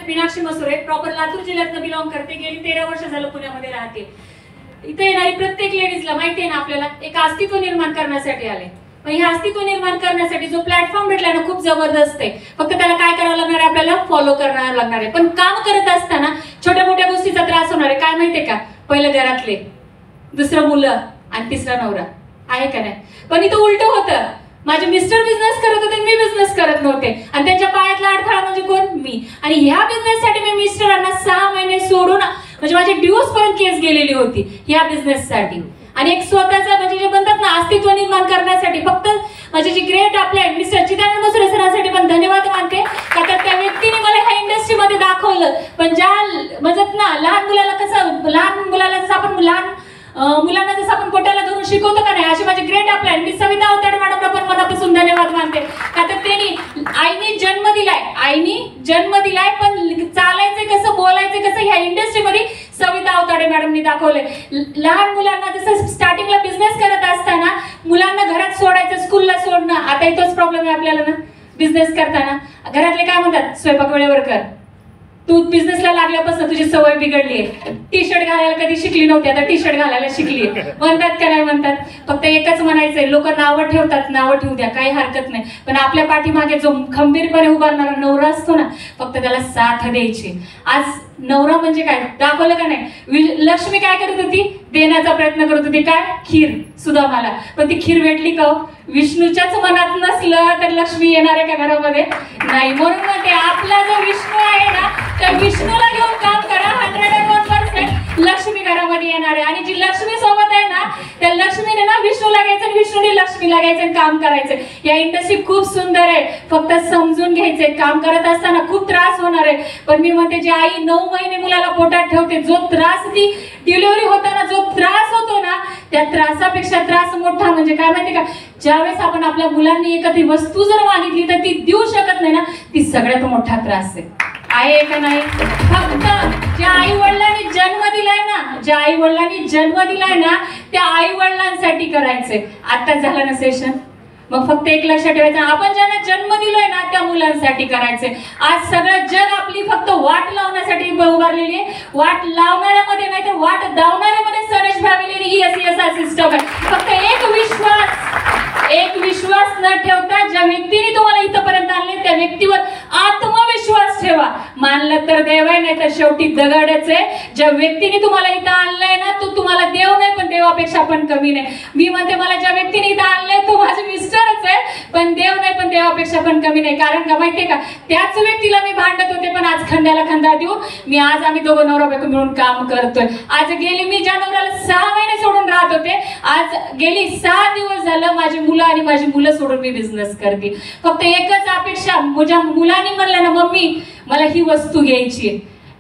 Meenakshi Masure, proper Latur जिल्ह्यातनं belong करते. गेली 13 वर्ष झालं पुण्यामध्ये राहते. इथे येणारी प्रत्येक लेडीजला माहिती आहे ना आपल्याला एक अस्तित्व निर्माण करण्यासाठी आले. पण हे अस्तित्व निर्माण करण्यासाठी जो प्लॅटफॉर्म भेटला ना खूप जबरदस्त आहे. फक्त त्याला काय करावं लागणार आहे, आपल्याला फॉलो करावं लागणार आहे. पण काम करत असताना छोट्या मोठ्या गोष्टीचा त्रास होणार आहे. काय माहितीये का, पहिलं घरातले, दुसरं मुलं आणि तिसरा नवरा, आहे का नाही. पण इथं उलट होतं, माझे मिस्टर बिझनेस करत होते, मी बिझनेस करत नव्हते आणि त्यांच्या पायातला अडथळा म्हणजे कोण, मी. आणि ह्या बिझनेस साठी मी मिस्टरांना 6 महिने सोडून म्हणजे माझी डिवोर्स पर्यंत केस गेलेली होती ह्या बिझनेस साठी. आणि एक स्वतःचा म्हणजे जे म्हणतात ना अस्तित्व निर्माण करण्यासाठी फक्त माझे जे ग्रेट आपल्या मिस्टर चिदानंद मसुरे सरांसाठी पण धन्यवाद मानते. का तर त्या व्यक्तीने मला ह्या इंडस्ट्रीमध्ये दाखवलं. पण ज्या म्हणतात ना लहान मुलाला जसं आपण मुलांना जसं आपण पोटाला धरून शिकवतो का नाही, अशी माझी ग्रेट आपल्या मी सविता अवताडे मॅडमला पण मनापासून धन्यवाद मानते. का तर त्यांनी आईने जन्म दिलाय पण चालायचे कसं, बोलायचे कसं ह्या इंडस्ट्रीमध्ये सविता अवताडे मॅडमनी दाखवले. लहान मुलांना जसं स्टार्टिंगला बिझनेस करत असताना मुलांना घरात सोडायचं, स्कूलला सोडणं, आता इथंच प्रॉब्लेम आहे आपल्याला ना. बिझनेस करताना घरातले काय म्हणतात, स्वयंपाक वेळेवर कर, तू बिझनेसला लागल्यापासून तुझी सवय बिघडली आहे, टी शर्ट घालायला कधी शिकली नव्हती, आता टी शर्ट घालायला शिकली. म्हणतात का नाही म्हणतात. फक्त एकच म्हणायचंय, लोक नावं ठेवतात, नावं ठेवू द्या, काही हरकत नाही. पण आपल्या पाठीमागे जो खंबीरपणे उभारणारा नवरा असतो ना, फक्त त्याला साथ द्यायची. आज नवरा म्हणजे काय दाखवलं का नाही. लक्ष्मी काय करत होती, देण्याचा प्रयत्न करत होती, काय, खीर सुदामाला. पण ती खीर भेटली का, विष्णूच्याच मनात नसलं तर लक्ष्मी येणार आहे का घरामध्ये, नाही. म्हणून म्हणते आपला जो विष्णू आहे ना त्या विष्णूला घेऊन काम करा, 101% लक्ष्मी घरामध्ये येणार आहे. आणि जी लक्ष्मी सोबत आहे ना त्या लक्ष्मीने ना विष्णूला घ्यायचं आणि विष्णूने लक्ष्मीला घ्यायचं आणि काम करायचं. या इंडस्ट्री खूप सुंदर आहे, फक्त समजून घ्यायचंय. काम करत असताना खूप त्रास होणार आहे. पण मी म्हणते जी आई 9 महिने मुलाला पोटात ठेवते, जो त्रास ती डिलिव्हरी होताना जो त्रास होतो ना, त्या त्रासापेक्षा त्रास मोठा म्हणजे काय माहिती का, ज्यावेळेस आपण आपल्या मुलांनी एखादी वस्तू जर मागितली तर ती देऊ शकत नाही ना, ती सगळ्यात मोठा त्रास आहे का नाही. फक्त ज्या आई वडिलांनी जन्म दिलाय ना त्या आई वडिलांसाठी करायचंय. आता झालं ना सेशन, मग फक्त एक लक्षात ठेवायचं, आपण ज्यांना जन्म दिलोय ना त्या मुलांसाठी करायचंय. आज सगळं जग आपली फक्त वाट लावण्यासाठी उभारलेली आहे. वाट लावणाऱ्यामध्ये नाही तर वाट दावणाऱ्यामध्ये सरेश फॅमिली ही अशी असा सिस्टम आहे. फक्त एक विश्वास न ठेवता ज्या व्यक्तीने तुम्हाला इथपर्यंत आणले त्या व्यक्तीवर आत्मविश्वास ठेवा. मानलं तर देव आहे, नाही तर शेवटी दगडच आहे. ज्या व्यक्तीने तुम्हाला इथं आणलंय ना तो तुम्हाला देव नाही पण देवापेक्षा पण कमी नाही. मी म्हणते मला ज्या व्यक्तीने इथं आणलंय तो माझे मिस्टरच आहे, पण देव नाही पण देवापेक्षा पण कमी नाही. कारण का माहितीये का, त्याच व्यक्तीला मी भांडत होते पण आज खांद्याला खांदा देऊन आम्ही दोघं नवरा बायको मिळून काम करतोय. आज गेली मी ज्या नवऱ्याला 6 महिने सोडून राहत होते, आज गेली 6 दिवस झालं माझी मुलं आणि माझी मुलं सोडून मी बिझनेस करते. फक्त एकच अपेक्षा, माझ्या मुलांनी म्हणलं ना मम्मी मला ही वस्तू घ्यायची.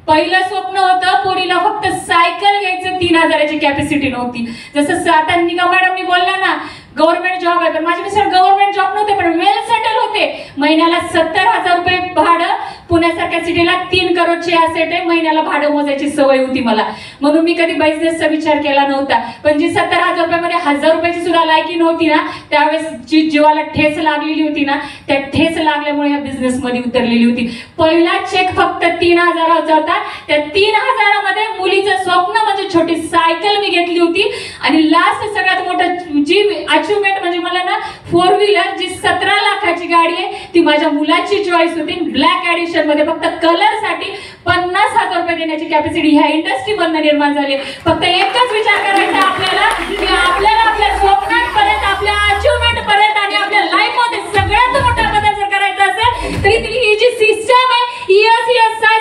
पहिलं स्वप्न होतं पोरीला फक्त सायकल घ्यायचं, 3000ची कॅपॅसिटी नव्हती. जसं आता निका मॅडमनी बोलला ना गव्हर्नमेंट जॉब आहे, पण माझे मिस्टर गव्हर्नमेंट जॉब नव्हते पण वेल सेटल होते. महिन्याला 70,000 रुपये भाडं, पुण्यासारख्या सिटीला 3 करोडची ॲसेट आहे, महिन्याला भाडं मोजायची सवय होती मला. म्हणून मी कधी बिझनेसचा विचार केला नव्हता. पण जी 70,000 रुपयामध्ये 1000 रुपयाची सुद्धा लायकी नव्हती ना, त्यावेळेस जी जीवाला ठेस लागलेली होती ना, त्या ठेस लागल्यामुळे ह्या बिझनेस मध्ये उतरलेली होती. पहिला चेक फक्त 3000चा होता. त्या 3000मध्ये मुलीचं स्वप्न म्हणजे छोटी सायकल मी घेतली होती. आणि लास्ट सगळ्यात मोठं जी अचिव्हमेंट म्हणजे मला ना 4 व्हीलर जी 17 लाखाची गाडी आहे ती माझ्या मुलाची चॉईस होती. ब्लॅक एडिशन मध्ये फक्त कलर साठी 50,000 रुपये देण्याची कॅपॅसिटी ह्या इंडस्ट्री मधून निर्माण झाली. फक्त एकच विचार करायचा आपल्याला की आपल्याला आपल्या स्वप्नांपर्यंत, आपल्या अचिव्हमेंट पर्यंत आणि आपल्या लाईफ मध्ये सगळ्यात मोठा बदल जर करायचा असेल तरी ही जी सिस्टम आहे ESI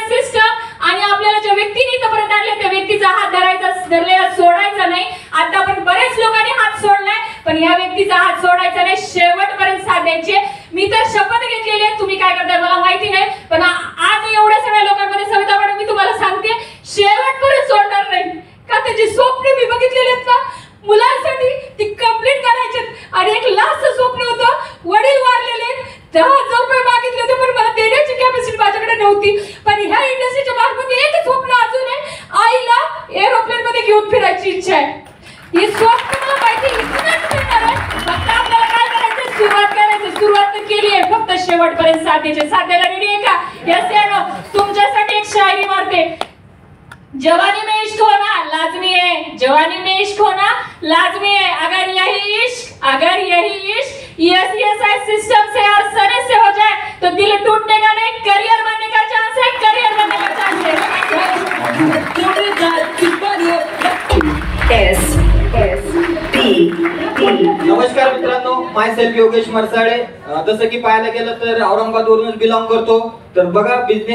सिस्टम, आणि आपल्याला ज्या व्यक्तीने इथपर्यंत आणले त्या व्यक्तीचा हात धरलेला सोडायचा नाही. आता आपण बरेच लोकांनी हात सोडलाय पण या व्यक्तीचा हात सोडायचा नाही, शेवटपर्यंत साथ द्यायची. मी तर शपथ घेतलेली आहे, तुम्ही काय करताय मला माहिती नाही, पण आज एवढ्या सगळ्या लोकांमध्ये सविता मॅडम मी तुम्हाला सांगते शेवटपर्यंत सोडणार नाही. का त्याची स्वप्न मी बघितलेली आहेत ना मुलांसाठी ती कंप्लीट करायची. आणि एक लास्ट स्वप्न होतं, वडील वारलेले 10,000 रुपये मागितले होते पण मला देण्याची कॅपॅसिटी माझ्याकडे नव्हती. पण ह्या इंडस्ट्रीच्या मार्फत एक स्वप्न अजून आहे, आईला एरोप्लेन मध्ये घेऊन फिरायची इच्छा आहे. ही स्वप्न मला माहिती इथूनच मिळणार आहे. फक्त आपल्याला काय करायचं, सुरुवात करायची. सुरुवात केली आहे, फक्त शेवटपर्यंत साथ द्यायची. साथ द्यायला रेडी आहे का? यस या नो. तुमच्यासाठी एक एक शायरी मारते, जवानी में इश्क होना लाजमी है, जवानी में इश्क होना लाजमी है, अगर यही इश्क ESI सिस्टम से और सने से हो जाए तो दिल टूटने का नहीं, करियर बनने का चांस है, करियर बनने का चांस है। नमस्कार मित्रांनो, माय सेल्फ योगेश मरसाळे. जसं की पाहायला गेलं तर औरंगाबाद वरूनच बिलॉंग करतो. तर बघा, बिझनेस